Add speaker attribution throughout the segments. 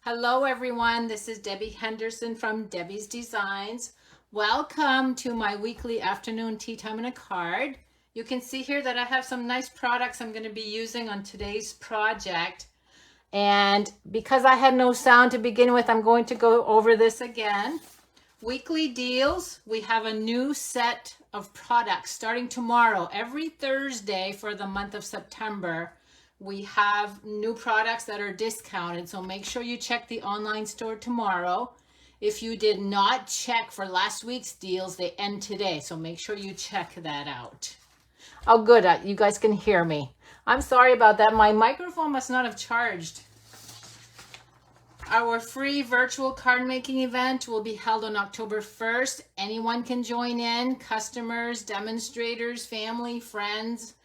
Speaker 1: Hello everyone, this is Debbie Henderson from Debbie's Designs. Welcome to my weekly afternoon tea time in a card. You can see here that I have some nice products I'm going to be using on today's project. And because I had no sound to begin with, I'm going to go over this again. Weekly deals, we have a new set of products starting tomorrow. Every Thursday for the month of September, we have new products that are discounted. So make sure you check the online store tomorrow. If you did not check for last week's deals, they end today. So make sure you check that out. Oh, good. You guys can hear me. I'm sorry about that. My microphone must not have charged. Our free virtual card making event will be held on October 1st. Anyone can join in, customers, demonstrators, family, friends,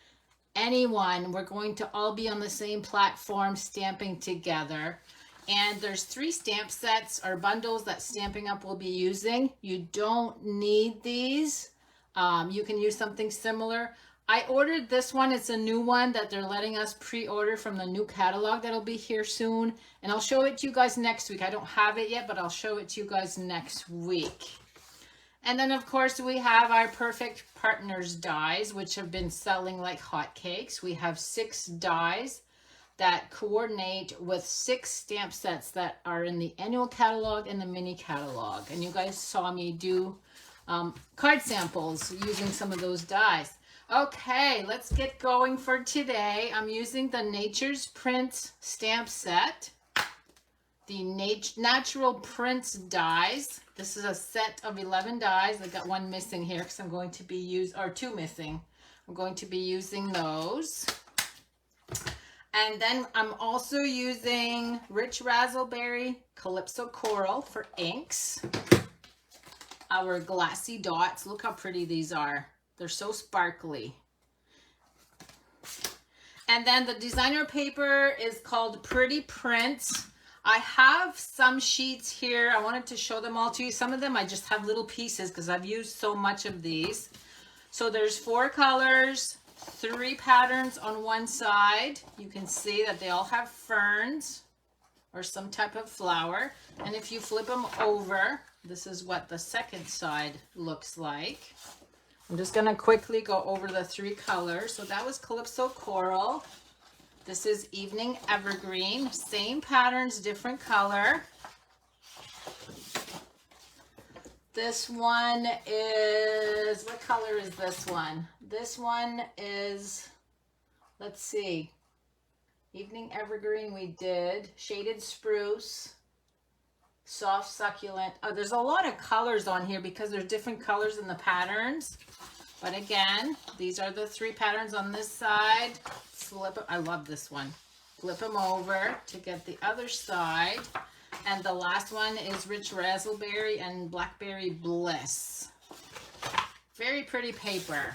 Speaker 1: anyone. We're going to all be on the same platform stamping together. And there's 3 stamp sets or bundles that Stampin' Up will be using. You don't need these. You can use something similar. I ordered this one. It's a new one that they're letting us pre-order from the new catalog that'll be here soon. And I'll show it to you guys next week. I don't have it yet, but I'll show it to you guys next week. And then of course we have our Perfect Partners dies, which have been selling like hotcakes. We have 6 dies that coordinate with 6 stamp sets that are in the annual catalog and the mini catalog. And you guys saw me do card samples using some of those dies. Okay, let's get going for today. I'm using the Nature's Prints stamp set, the Natural Prints dies. This is a set of 11 dies. I got 1 missing here because I'm going to be 2 missing. I'm going to be using those. And then I'm also using Rich Razzleberry Calypso Coral for inks. Our glassy dots. Look how pretty these are. They're so sparkly. And then the designer paper is called Pretty Prints. I have some sheets here. I wanted to show them all to you. Some of them I just have little pieces because I've used so much of these. So there's 4 colors, 3 patterns on one side. You can see that they all have ferns or some type of flower. And if you flip them over, this is what the second side looks like. I'm just going to quickly go over the 3 colors. So that was Calypso Coral. This is Evening Evergreen. Same patterns, different color. This one is, what color is this one? This one is, let's see, Evening Evergreen we did. Shaded Spruce. Soft Succulent. Oh, there's a lot of colors on here because there's different colors in the patterns. But again, these are the 3 patterns on this side. Flip it. I love this one. Flip them over to get the other side. And the last one is Rich Razzleberry and Blackberry Bliss. Very pretty paper.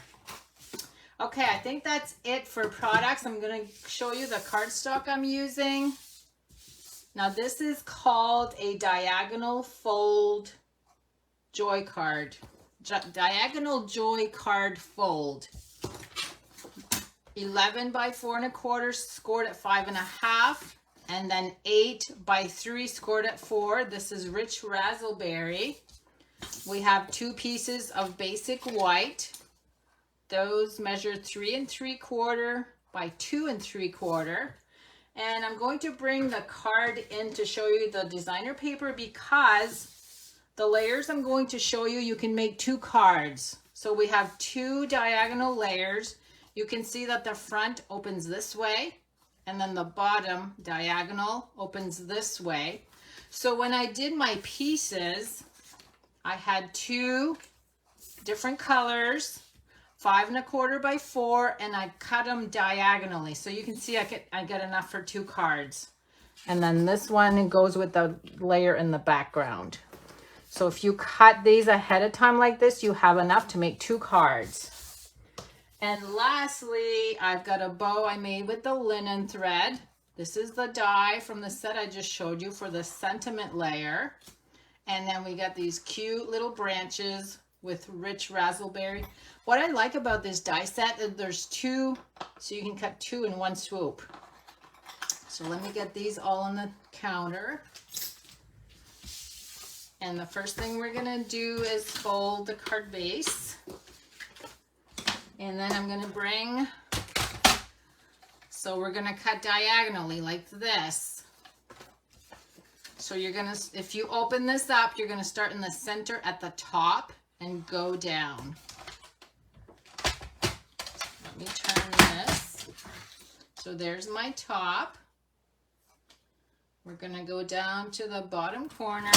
Speaker 1: Okay, I think that's it for products. I'm going to show you the cardstock I'm using. Now this is called a diagonal fold joy card. Diagonal joy card fold. 11 by 4 1/4 scored at 5 1/2, and then 8 by 3 scored at 4. This is Rich Razzleberry. We have 2 pieces of basic white. Those measure 3 3/4 by 2 3/4. And I'm going to bring the card in to show you the designer paper because the layers I'm going to show you, you can make 2 cards. So we have 2 diagonal layers. You can see that the front opens this way and then the bottom diagonal opens this way. So when I did my pieces, I had 2 different colors, 5 1/4 by 4, and I cut them diagonally. So you can see I get enough for 2 cards. And then this one goes with the layer in the background. So if you cut these ahead of time like this, you have enough to make 2 cards. And lastly, I've got a bow I made with the linen thread. This is the die from the set I just showed you for the sentiment layer. And then we got these cute little branches with Rich Razzleberry. What I like about this die set is there's 2, so you can cut 2 in one swoop. So let me get these all on the counter. And the first thing we're gonna do is fold the card base. And then I'm gonna so we're gonna cut diagonally like this. So you're gonna, if you open this up, you're gonna start in the center at the top and go down. Let me turn this. So there's my top. We're gonna go down to the bottom corner.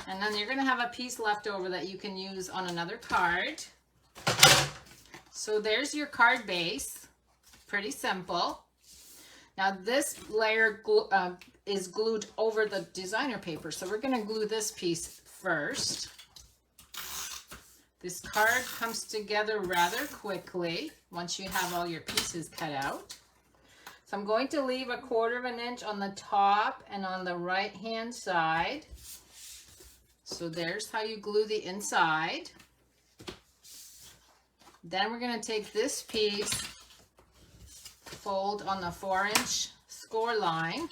Speaker 1: And then you're gonna have a piece left over that you can use on another card. So there's your card base, pretty simple. Now this layer is glued over the designer paper. So we're gonna glue this piece first. This card comes together rather quickly once you have all your pieces cut out. So I'm going to leave 1/4 inch on the top and on the right hand side. So there's how you glue the inside. Then we're going to take this piece, fold on the 4-inch score line,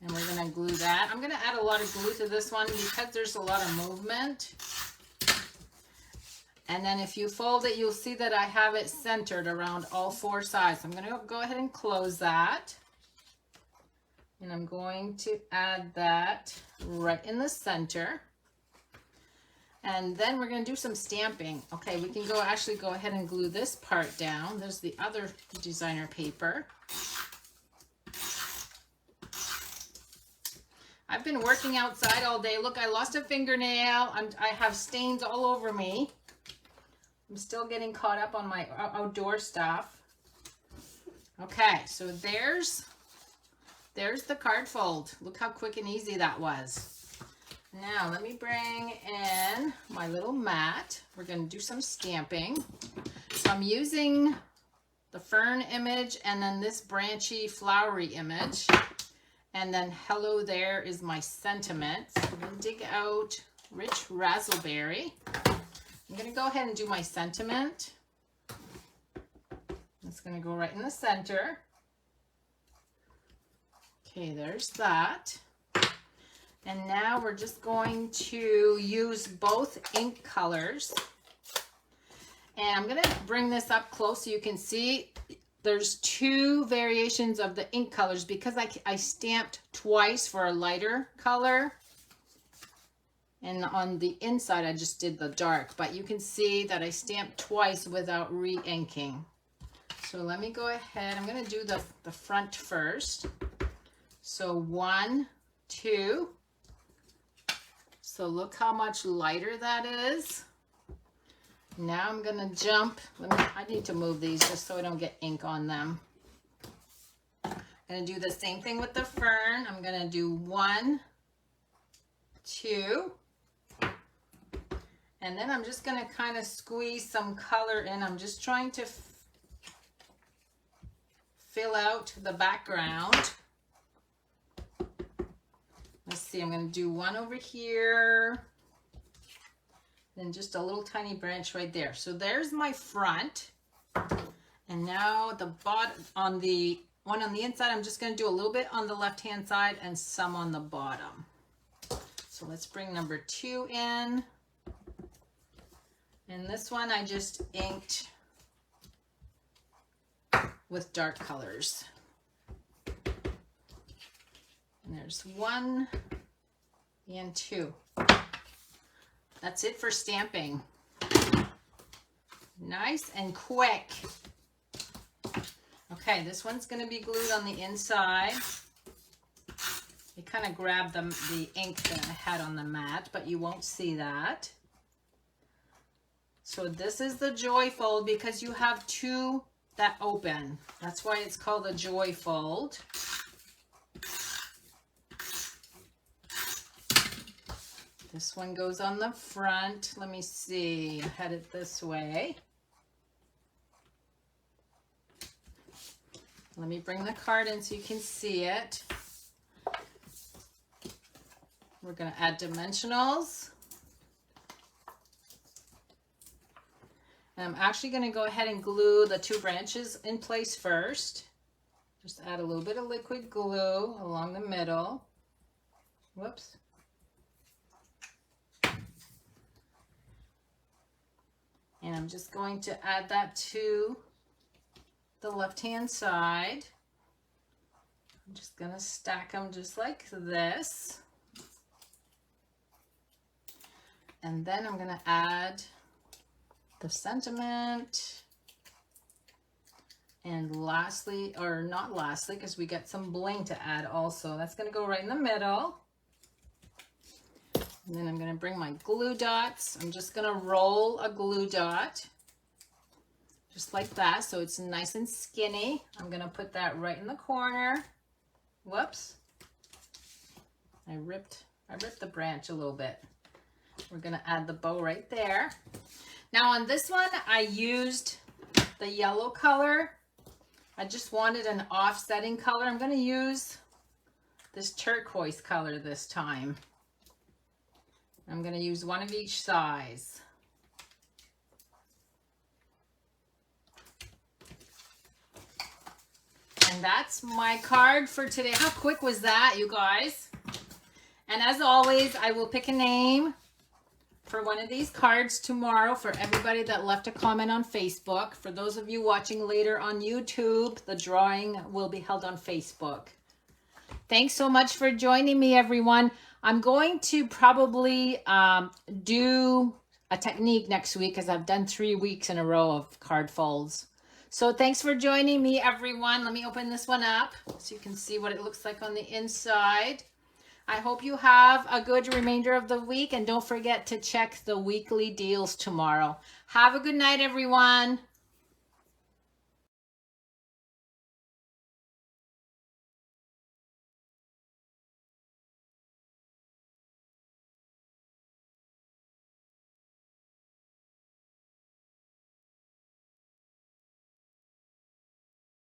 Speaker 1: and we're going to glue that. I'm going to add a lot of glue to this one because there's a lot of movement. And then if you fold it, you'll see that I have it centered around all 4 sides. I'm going to go ahead and close that. And I'm going to add that right in the center. And then we're going to do some stamping. Okay, we can actually go ahead and glue this part down. There's the other designer paper. I've been working outside all day. Look, I lost a fingernail. I have stains all over me. I'm still getting caught up on my outdoor stuff. Okay, so there's the card fold. Look how quick and easy that was. Now let me bring in my little mat. We're going to do some stamping. So I'm using the fern image and then this branchy flowery image. And then hello there is my sentiment. So I'm going to dig out Rich Razzleberry. I'm going to go ahead and do my sentiment. It's going to go right in the center. Okay, there's that. And now we're just going to use both ink colors. And I'm going to bring this up close so you can see there's 2 variations of the ink colors because I stamped twice for a lighter color. And on the inside, I just did the dark. But you can see that I stamped twice without re-inking. So let me go ahead. I'm going to do the front first. So 1, 2. So look how much lighter that is. Now I'm going to jump. I need to move these just so I don't get ink on them. I'm going to do the same thing with the fern. I'm going to do 1, 2. And then I'm just going to kind of squeeze some color in. I'm just trying to fill out the background. Let's see, I'm going to do 1 over here. Then just a little tiny branch right there. So there's my front. And now the bottom, on the one on the inside, I'm just going to do a little bit on the left-hand side and some on the bottom. So let's bring number 2 in. And this one I just inked with dark colors. And there's 1 and 2. That's it for stamping. Nice and quick. Okay, this one's going to be glued on the inside. You kind of grab the ink that I had on the mat, but you won't see that. So this is the joy fold because you have 2 that open. That's why it's called a joy fold. This one goes on the front. Let me see. I had it this way. Let me bring the card in so you can see it. We're going to add dimensionals. And I'm actually going to go ahead and glue the 2 branches in place first. Just add a little bit of liquid glue along the middle. Whoops. And I'm just going to add that to the left-hand side. I'm just going to stack them just like this. And then I'm going to add the sentiment. And lastly, or not lastly, because we got some bling to add also. That's going to go right in the middle. And then I'm going to bring my glue dots. I'm just going to roll a glue dot. Just like that, so it's nice and skinny. I'm going to put that right in the corner. Whoops. I ripped the branch a little bit. We're going to add the bow right there. Now on this one, I used the yellow color. I just wanted an offsetting color. I'm going to use this turquoise color this time. I'm going to use one of each size. And that's my card for today. How quick was that, you guys? And as always, I will pick a name for one of these cards tomorrow for everybody that left a comment on Facebook. For those of you watching later on YouTube, the drawing will be held on Facebook. Thanks so much for joining me, everyone. I'm going to probably do a technique next week because I've done 3 weeks in a row of card folds. So thanks for joining me, everyone. Let me open this one up so you can see what it looks like on the inside. I hope you have a good remainder of the week, and don't forget to check the weekly deals tomorrow. Have a good night, everyone.